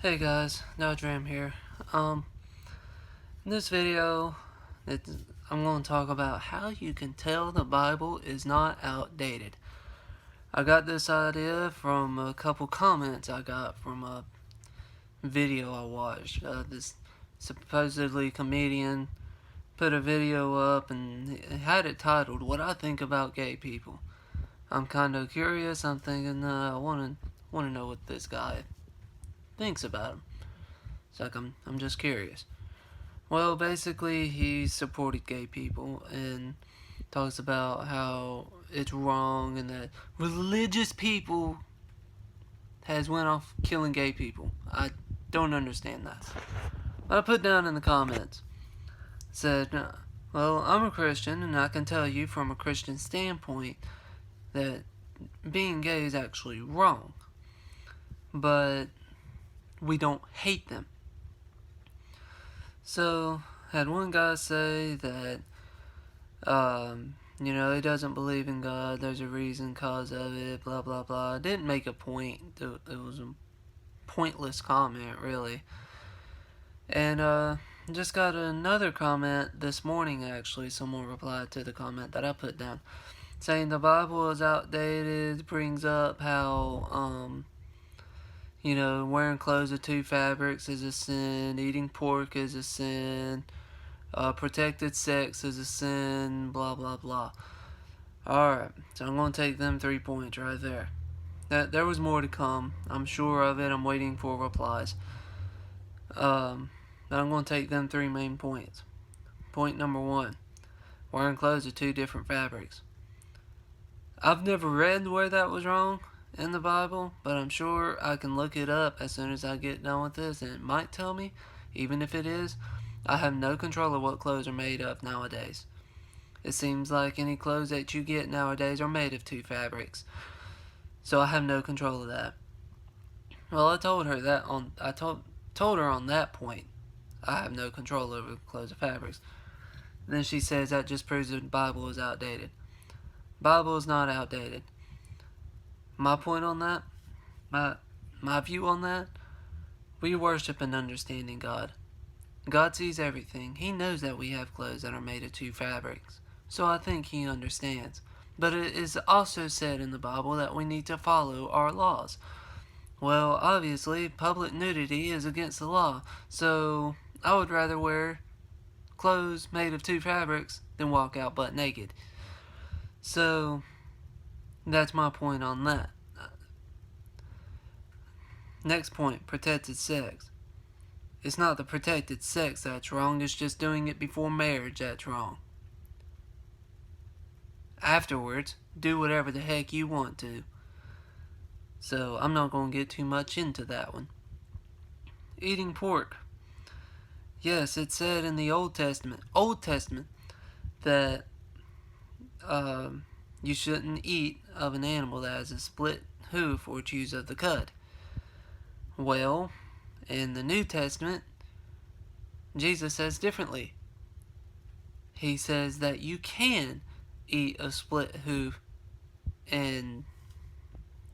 Hey guys, Dodgeram here. In this video, I'm going to talk about how you can tell the Bible is not outdated. I got this idea from a couple comments I got from a video I watched. This supposedly comedian put a video up and had it titled, "What I Think About Gay People." I'm kind of curious. I'm thinking I want to know what this guy thinks about him. It's like I'm just curious. Well, basically, he supported gay people and talks about how it's wrong and that religious people has went off killing gay people. I don't understand that. But I put down in the comments, said, well, I'm a Christian and I can tell you from a Christian standpoint that being gay is actually wrong. But we don't hate them. So, had one guy say that, he doesn't believe in God, there's a reason, cause of it, blah, blah, blah. I didn't make a point. It was a pointless comment, really. And, just got another comment this morning, actually. Someone replied to the comment that I put down, saying the Bible is outdated, brings up how, wearing clothes of two fabrics is a sin, eating pork is a sin, protected sex is a sin, blah, blah, blah. Alright, so I'm going to take them 3 points right there. There was more to come. I'm sure of it. I'm waiting for replies. But I'm going to take them 3 main points. Point number 1. Wearing clothes of two different fabrics. I've never read where that was wrong in the Bible, but I'm sure I can look it up as soon as I get done with this, and it might tell me. Even if it is, I have no control of what clothes are made of nowadays. It seems like any clothes that you get nowadays are made of two fabrics, so I have no control of that. Well, I told her that told her on that point I have no control over clothes of fabrics. Then she says that just proves the Bible is outdated. Bible is not outdated. My point on that, my view on that, we worship and understanding God. God sees everything. He knows that we have clothes that are made of two fabrics. So I think He understands. But it is also said in the Bible that we need to follow our laws. Well, obviously, public nudity is against the law. So I would rather wear clothes made of two fabrics than walk out butt naked. So that's my point on that. Next point, protected sex. It's not the protected sex that's wrong, it's just doing it before marriage that's wrong. Afterwards, do whatever the heck you want to. So I'm not going to get too much into that one. Eating pork. Yes, it said in the Old Testament that you shouldn't eat of an animal that has a split hoof or chews of the cud. Well, in the New Testament, Jesus says differently. He says that you can eat a split hoof and,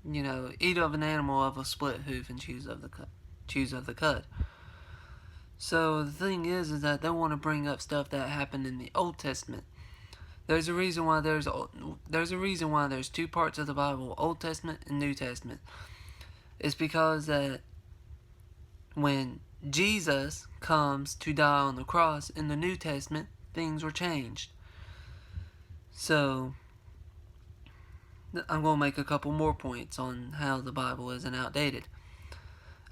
eat of an animal of a split hoof and chews of the cud. So the thing is that they want to bring up stuff that happened in the Old Testament. There's a reason why there's two parts of the Bible, Old Testament and New Testament. It's because that when Jesus comes to die on the cross in the New Testament, things were changed. So I'm going to make a couple more points on how the Bible isn't outdated.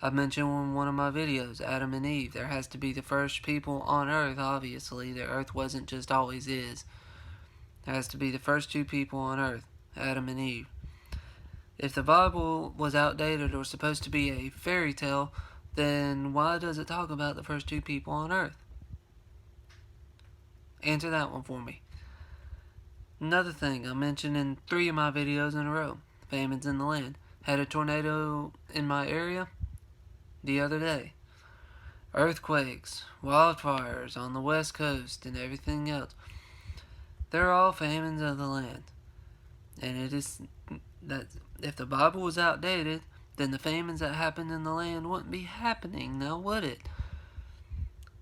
I mentioned in one of my videos, Adam and Eve. There has to be the first people on earth, obviously. The earth wasn't just always is. There has to be the first two people on earth, Adam and Eve. If the Bible was outdated or supposed to be a fairy tale, then why does it talk about the first two people on earth? Answer that one for me. Another thing I mentioned in 3 of my videos in a row, famines in the land. Had a tornado in my area the other day. Earthquakes, wildfires on the west coast, and everything else. They're all famines of the land. And it is that if the Bible was outdated, then the famines that happened in the land wouldn't be happening now, would it?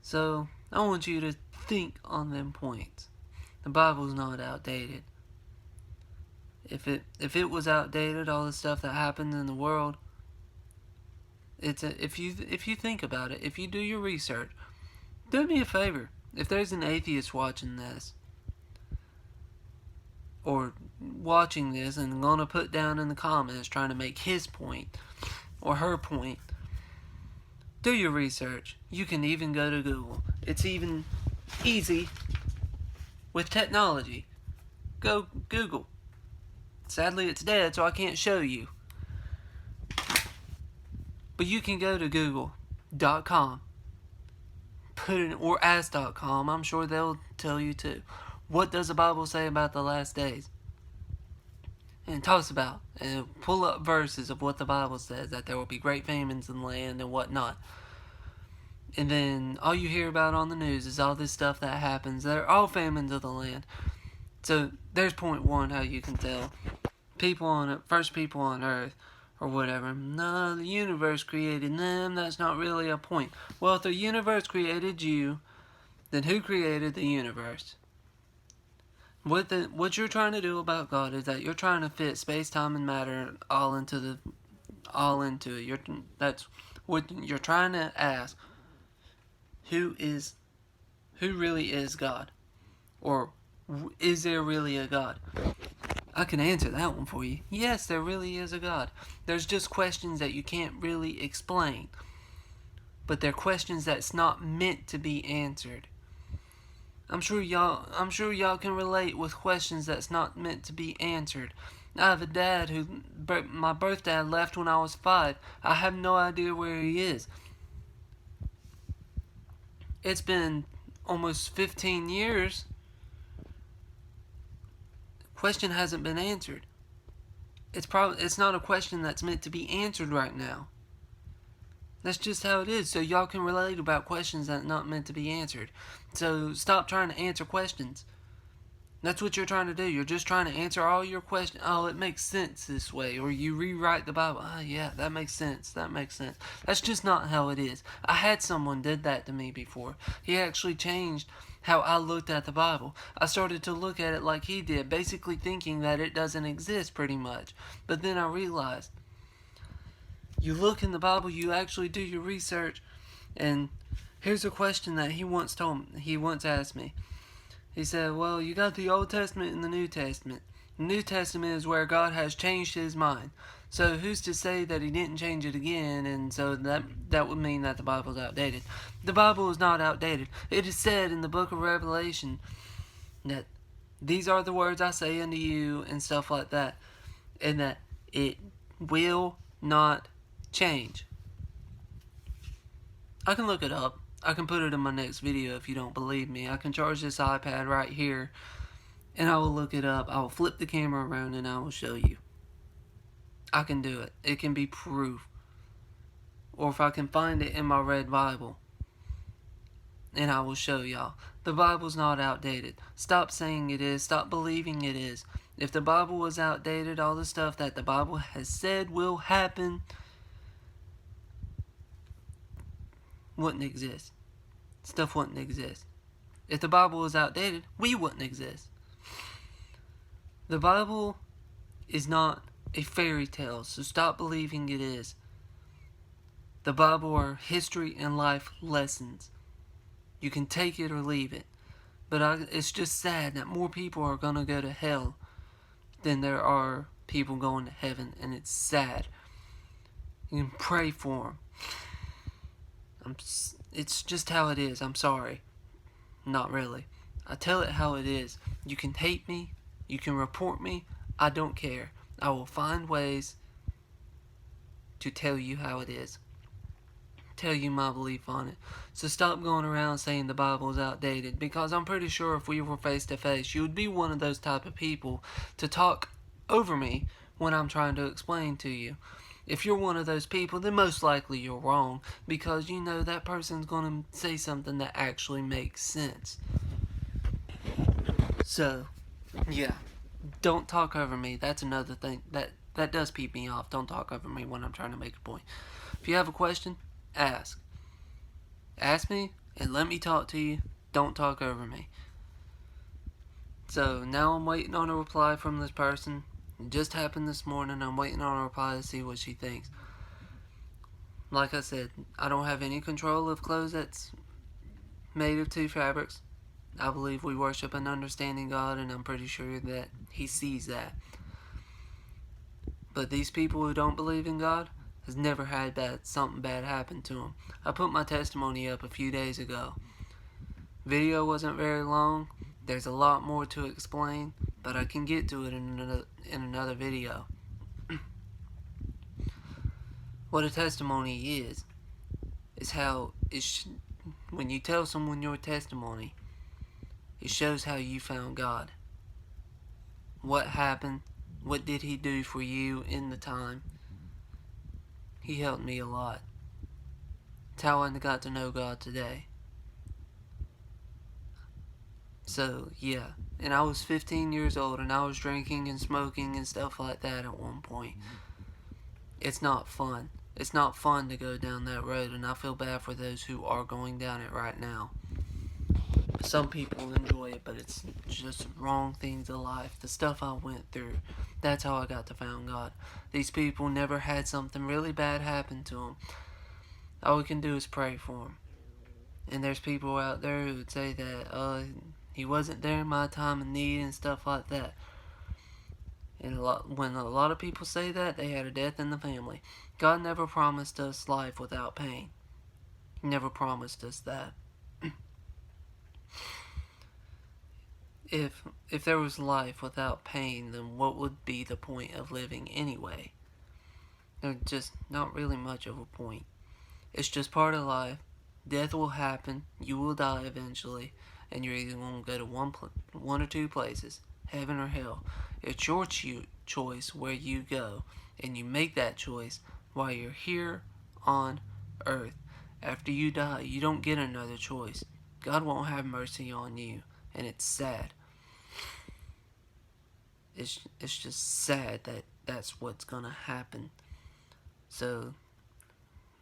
So, I want you to think on them points. The Bible's not outdated. If it was outdated, all the stuff that happened in the world, if you think about it, if you do your research, do me a favor. If there's an atheist watching this, or watching this and gonna put down in the comments trying to make his point or her point, do your research. You can even go to Google. It's even easy with technology. Go Google. Sadly, it's dead, so I can't show you. But you can go to google.com, put in, or ask.com, I'm sure they'll tell you too. What does the Bible say about the last days? And it talks about, and pull up verses of what the Bible says, that there will be great famines in the land and whatnot. And then all you hear about on the news is all this stuff that happens. They're all famines of the land. So there's point one, how you can tell. First people on earth, or whatever. No, the universe created them. That's not really a point. Well, if the universe created you, then who created the universe? What you're trying to do about God is that you're trying to fit space, time, and matter all into it. That's what you're trying to ask. Who really is God? Or is there really a God? I can answer that one for you. Yes, there really is a God. There's just questions that you can't really explain. But they're questions that's not meant to be answered. I'm sure y'all can relate with questions that's not meant to be answered. I have a dad my birth dad left when I was 5. I have no idea where he is. It's been almost 15 years. Question hasn't been answered. It's not a question that's meant to be answered right now. That's just how it is. So y'all can relate about questions that are not meant to be answered. So stop trying to answer questions. That's what you're trying to do. You're just trying to answer all your questions. Oh, it makes sense this way. Or you rewrite the Bible. Oh, yeah, that makes sense. That makes sense. That's just not how it is. I had someone did that to me before. He actually changed how I looked at the Bible. I started to look at it like he did, basically thinking that it doesn't exist pretty much. But then I realized, you look in the Bible, you actually do your research, and here's a question that he once asked me. He said, well, you got the Old Testament and the New Testament. The New Testament is where God has changed his mind. So who's to say that he didn't change it again, and so that would mean that the Bible is outdated. The Bible is not outdated. It is said in the book of Revelation that these are the words I say unto you, and stuff like that, and that it will not change. I can look it up. I can put it in my next video if you don't believe me. I can charge this iPad right here, and I will look it up. I will flip the camera around and I will show you. I can do it. It can be proof. Or if I can find it in my red Bible, and I will show y'all. The Bible's not outdated. Stop saying it is. Stop believing it is. If the Bible was outdated, all the stuff that the Bible has said will happen wouldn't exist. Stuff wouldn't exist. If the Bible was outdated, we wouldn't exist. The Bible is not a fairy tale, so stop believing it is. The Bible are history and life lessons. You can take it or leave it. But it's just sad that more people are going to go to hell than there are people going to heaven, and it's sad. You can pray for them. It's just how it is. I'm sorry. Not really. I tell it how it is. You can hate me. You can report me. I don't care. I will find ways to tell you how it is. Tell you my belief on it. So stop going around saying the Bible is outdated, because I'm pretty sure if we were face to face, you would be one of those type of people to talk over me when I'm trying to explain to you. If you're one of those people, then most likely you're wrong, because you know that person's going to say something that actually makes sense. So, yeah, don't talk over me. That's another thing. that does peep me off. Don't talk over me when I'm trying to make a point. If you have a question, ask. Ask me and let me talk to you. Don't talk over me. So now I'm waiting on a reply from this person. It just happened this morning. I'm waiting on a reply to see what she thinks. Like I said, I don't have any control of clothes that's made of two fabrics. I believe we worship an understanding God, and I'm pretty sure that He sees that. But these people who don't believe in God has never had something bad happen to them. I put my testimony up a few days ago. Video wasn't very long. There's a lot more to explain, but I can get to it in another video. What a testimony is how when you tell someone your testimony, it shows how you found God. What happened? What did He do for you in the time? He helped me a lot. It's how I got to know God today. So, yeah. And I was 15 years old, and I was drinking and smoking and stuff like that at one point. It's not fun. It's not fun to go down that road, and I feel bad for those who are going down it right now. Some people enjoy it, but it's just wrong things in life. The stuff I went through, that's how I got to found God. These people never had something really bad happen to them. All we can do is pray for them. And there's people out there who would say that, He wasn't there in my time of need and stuff like that. And when a lot of people say that, they had a death in the family. God never promised us life without pain. He never promised us that. If there was life without pain, then what would be the point of living anyway? There's just not really much of a point. It's just part of life. Death will happen. You will die eventually, and you're either going to go to one or two places, heaven or hell. It's your choice where you go, and you make that choice while you're here on earth. After you die, you don't get another choice. God won't have mercy on you, and it's sad. It's just sad that that's what's going to happen. So,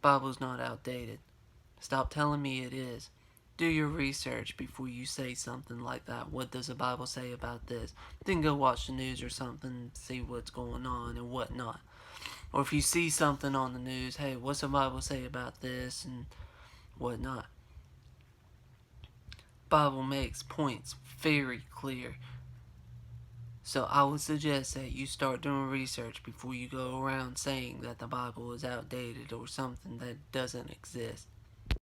Bible's not outdated. Stop telling me it is. Do your research before you say something like that. What does the Bible say about this? Then go watch the news or something, see what's going on and whatnot. Or if you see something on the news, hey, what's the Bible say about this and whatnot? Bible makes points very clear. So I would suggest that you start doing research before you go around saying that the Bible is outdated or something that doesn't exist.